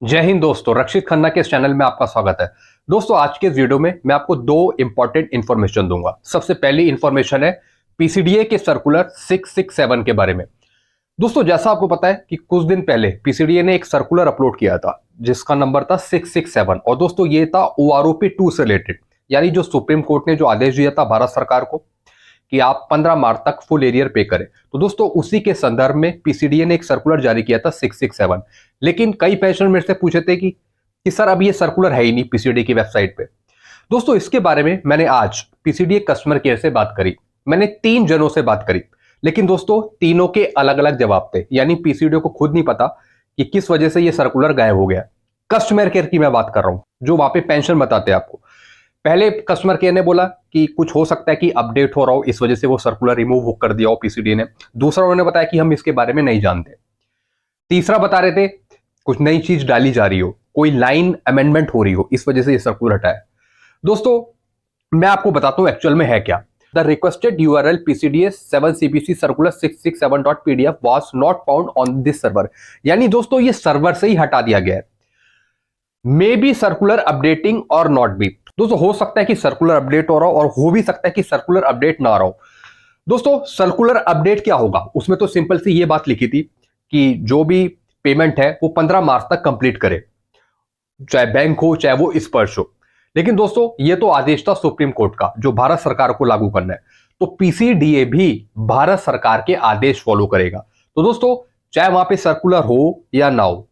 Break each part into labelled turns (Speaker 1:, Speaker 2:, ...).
Speaker 1: जय हिंद दोस्तों, रक्षित खन्ना के इस चैनल में आपका स्वागत है। दोस्तों, आज के इस वीडियो में मैं आपको दो इंपॉर्टेंट इंफॉर्मेशन दूंगा। सबसे पहली इंफॉर्मेशन है पीसीडीए के सर्कुलर 667 के बारे में। दोस्तों, जैसा आपको पता है कि कुछ दिन पहले पीसीडीए ने एक सर्कुलर अपलोड किया था जिसका नंबर था 667 और दोस्तों ये था ओआरओपी 2 से रिलेटेड, यानी जो सुप्रीम कोर्ट ने जो आदेश दिया था भारत सरकार को कि आप 15 मार्च तक फुल एरियर पे करें। तो दोस्तों उसी के संदर्भ में पीसीडीए ने एक सर्कुलर जारी किया था 667। लेकिन कई पेशेंट मेरे से पूछे थे कि सर अब ये सर्कुलर है ही नहीं पीसीडीए की वेबसाइट पे। दोस्तों इसके बारे में मैंने आज पीसीडीए कस्टमर केयर से बात करी। मैंने 3 जनों से बात करी, लेकिन दोस्तों तीनों के अलग अलग जवाब थे, यानी पीसीडीए को खुद नहीं पता कि किस वजह से ये सर्कुलर गायब हो गया। कस्टमर केयर की मैं बात कर रहा हूं, जो वहां पे पेंशन बताते हैं आपको। पहले कस्टमर केयर ने बोला कि कुछ हो सकता है कि अपडेट हो रहा हो, इस वजह से वो सर्कुलर रिमूव कर दिया हो पीसीडीए ने। दूसरा उन्होंने बताया कि हम इसके बारे में नहीं जानते। तीसरा बता रहे थे कुछ नई चीज डाली जा रही हो, कोई लाइन अमेंडमेंट हो रही हो, इस वजह से ये सर्कुलर हटाया। दोस्तों मैं आपको बताता हूं एक्चुअल में है क्या। The requested URL PCDA 7 CPC circular 667.pdf was not found on this server. यानी दोस्तों ये सर्वर से ही हटा दिया गया है। मे बी सर्कुलर अपडेटिंग और नॉट बी। दोस्तों हो सकता है कि सर्कुलर अपडेट हो रहा हो और हो भी सकता है कि सर्कुलर अपडेट ना रहा हो। दोस्तों सर्कुलर अपडेट क्या होगा, उसमें तो सिंपल सी ये बात लिखी थी कि जो भी पेमेंट है वो 15 मार्च तक कंप्लीट करे, चाहे बैंक हो चाहे वो स्पर्श हो। लेकिन दोस्तों ये तो आदेश था सुप्रीम कोर्ट का जो भारत सरकार को लागू करना है, तो पीसीडीए भी भारत सरकार के आदेश फॉलो करेगा। तो दोस्तों चाहे वहां पे सर्कुलर हो या ना हो,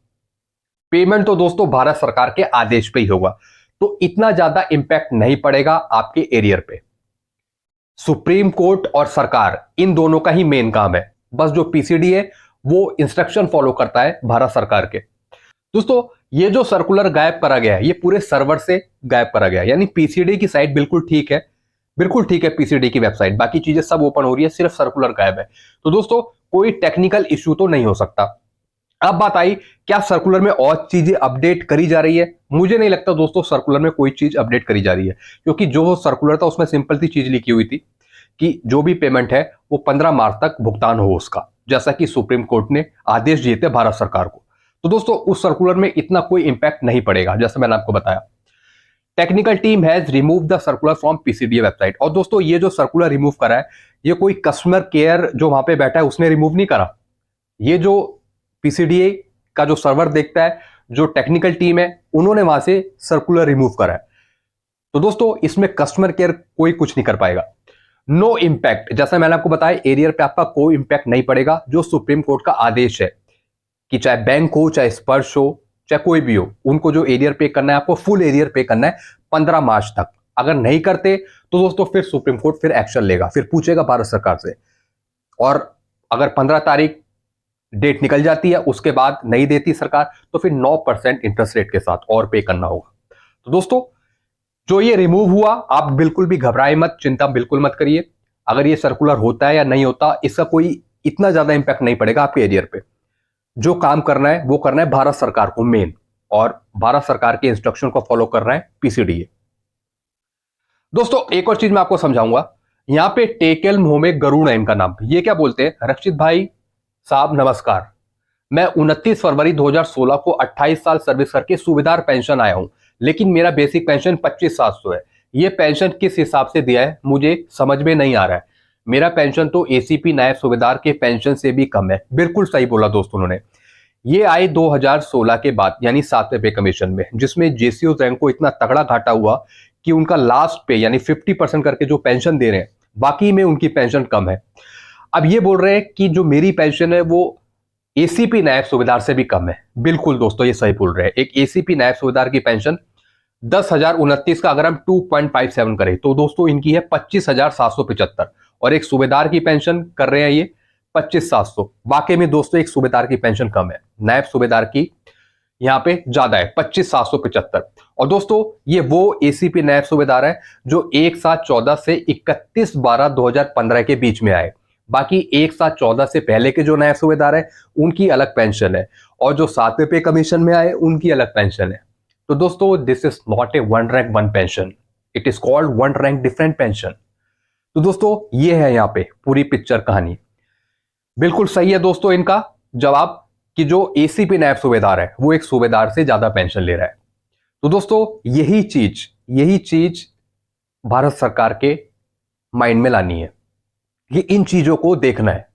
Speaker 1: पेमेंट तो दोस्तों भारत सरकार के आदेश पे ही होगा, तो इतना ज्यादा इंपैक्ट नहीं पड़ेगा आपके एरियर पे। सुप्रीम कोर्ट और सरकार इन दोनों का ही मेन काम है, बस जो पीसीडी है वो इंस्ट्रक्शन फॉलो करता है भारत सरकार के। दोस्तों ये जो सर्कुलर गायब करा गया है ये पूरे सर्वर से गायब करा गया है, यानी पीसीडी की साइट बिल्कुल ठीक है, बिल्कुल ठीक है पीसीडी की वेबसाइट, बाकी चीजें सब ओपन हो रही है, सिर्फ सर्कुलर गायब है। तो दोस्तों कोई टेक्निकल इश्यू तो नहीं हो सकता। अब बात आई क्या सर्कुलर में और चीजें अपडेट करी जा रही है। मुझे नहीं लगता दोस्तों सर्कुलर में कोई चीज अपडेट करी जा रही है, क्योंकि जो सर्कुलर था उसमें सिंपल सी चीज लिखी हुई थी कि जो भी पेमेंट है वो 15 मार्च तक भुगतान हो उसका, जैसा कि सुप्रीम कोर्ट ने आदेश दिए थे भारत सरकार को। तो दोस्तों उस सर्कुलर में इतना कोई इंपैक्ट नहीं पड़ेगा, जैसे मैंने आपको बताया। Technical team has remove the circular from PCDA website. और दोस्तों ये जो सर्कुलर रिमूव करा है ये कोई कस्टमर केयर जो वहां पे बैठा है उसने रिमूव नहीं करा। ये जो पीसीडीए का जो सर्वर देखता है, जो टेक्निकल टीम है, उन्होंने वहां से सर्कुलर रिमूव करा है। तो दोस्तों इसमें कस्टमर केयर कोई कुछ नहीं कर पाएगा। नो इंपैक्ट, जैसा मैंने आपको बताया एरियर पे आपका कोई इंपैक्ट नहीं पड़ेगा। जो सुप्रीम कोर्ट का आदेश है कि चाहे बैंक हो चाहे स्पर्श हो चाहे कोई भी हो, उनको जो एरियर पे करना है आपको फुल एरियर पे करना है 15 मार्च तक। अगर नहीं करते तो दोस्तों फिर सुप्रीम कोर्ट फिर एक्शन लेगा, फिर पूछेगा भारत सरकार से। और अगर 15 तारीख डेट निकल जाती है उसके बाद नहीं देती सरकार, तो फिर 9% इंटरेस्ट रेट के साथ और पे करना होगा। तो दोस्तों जो ये रिमूव हुआ, आप बिल्कुल भी घबराए मत, चिंता बिल्कुल मत करिए। अगर ये सर्कुलर होता है या नहीं होता इसका कोई इतना ज्यादा इंपैक्ट नहीं पड़ेगा आपके एरियर पे। जो काम करना है वो करना है भारत सरकार को मेन, और भारत सरकार के इंस्ट्रक्शन को फॉलो कर रहा है पीसीडीए। दोस्तों एक और चीज मैं आपको समझाऊंगा। यहां पे टेकेल मोहम्मद गरुड़ है इनका नाम। ये क्या बोलते हैं, रक्षित भाई साहब नमस्कार, मैं 29 फरवरी 2016 को 28 साल सर्विस करके सूबेदार पेंशन आया हूं, लेकिन मेरा बेसिक पेंशन 25,700 है। ये पेंशन किस हिसाब से दिया है मुझे समझ में नहीं आ रहा है। मेरा पेंशन तो एसीपी नायब सूबेदार के पेंशन से भी कम है। बिल्कुल सही बोला दोस्तों उन्होंने। ये आए 2016 के बाद, यानी 7वें पे कमीशन में, जिसमें जेसीओ रैंक को इतना तगड़ा घाटा हुआ कि उनका लास्ट पे यानी 50% करके जो पेंशन दे रहे हैं, बाकी में उनकी पेंशन कम है। अब ये बोल रहे हैं कि जो मेरी पेंशन है वो एसीपी नायब सूबेदार से भी कम है। बिल्कुल दोस्तों ये सही बोल रहे हैं। एक एसीपी नायब सूबेदार की पेंशन 10,029 का अगर हम 2.57 करें तो दोस्तों इनकी है 25,775, और एक सूबेदार की पेंशन कर रहे हैं ये 25,700। वाकई में दोस्तों एक सूबेदार की पेंशन कम है, नायब सूबेदार की यहाँ पे ज्यादा है 25,775। और दोस्तों ये वो एसीपी नायब सूबेदार है जो 1/7/14 से 31/12/2015 के बीच में आए। बाकी 1/7/14 से पहले के जो नायब सूबेदार है उनकी अलग पेंशन है, और जो 7वें पे कमीशन में आए उनकी अलग पेंशन है। तो दोस्तों this is not a one rank one pension, it is called one rank different pension. तो दोस्तों ये है यहाँ पे पूरी पिक्चर कहानी। बिल्कुल सही है दोस्तों इनका जवाब। कि जो एसीपी नायब सूबेदार है वो एक सूबेदार से ज्यादा पेंशन ले रहा है। तो दोस्तों यही चीज भारत सरकार के माइंड में लानी है, ये इन चीजों को देखना है।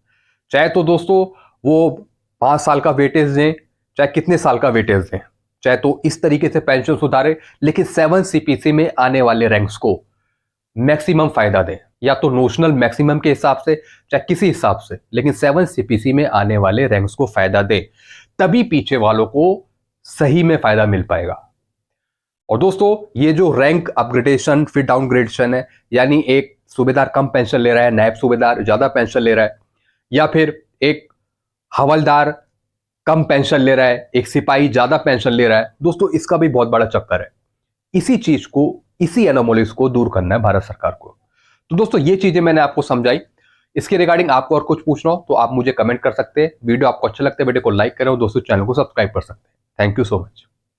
Speaker 1: चाहे तो दोस्तों वो 5 साल का वेटेज दें, चाहे कितने साल का वेटेज दें, चाहे तो इस तरीके से पेंशन सुधारे, लेकिन 7 सीपीसी में आने वाले रैंक्स को मैक्सिमम फायदा दें, या तो नोशनल मैक्सिमम के हिसाब से चाहे किसी हिसाब से, लेकिन 7 सीपीसी में आने वाले रैंक्स को फायदा दें, तभी पीछे वालों को सही में फायदा मिल पाएगा। और दोस्तों ये जो रैंक अपग्रेडेशन फिर डाउनग्रेडेशन है, यानी एक सूबेदार कम पेंशन ले रहा है, नायब सूबेदार ज्यादा पेंशन ले रहा है, या फिर एक हवलदार कम पेंशन ले रहा है, एक सिपाही ज्यादा पेंशन ले रहा है, दोस्तों इसका भी बहुत बड़ा चक्कर है। इसी चीज को, इसी एनोमलीज को दूर करना है भारत सरकार को। तो दोस्तों ये चीजें मैंने आपको समझाई। इसके रिगार्डिंग आपको और कुछ पूछना हो तो आप मुझे कमेंट कर सकते हैं। वीडियो आपको अच्छा लगता है वीडियो को लाइक करें और दोस्तों चैनल को सब्सक्राइब कर सकते हैं। Thank you so much.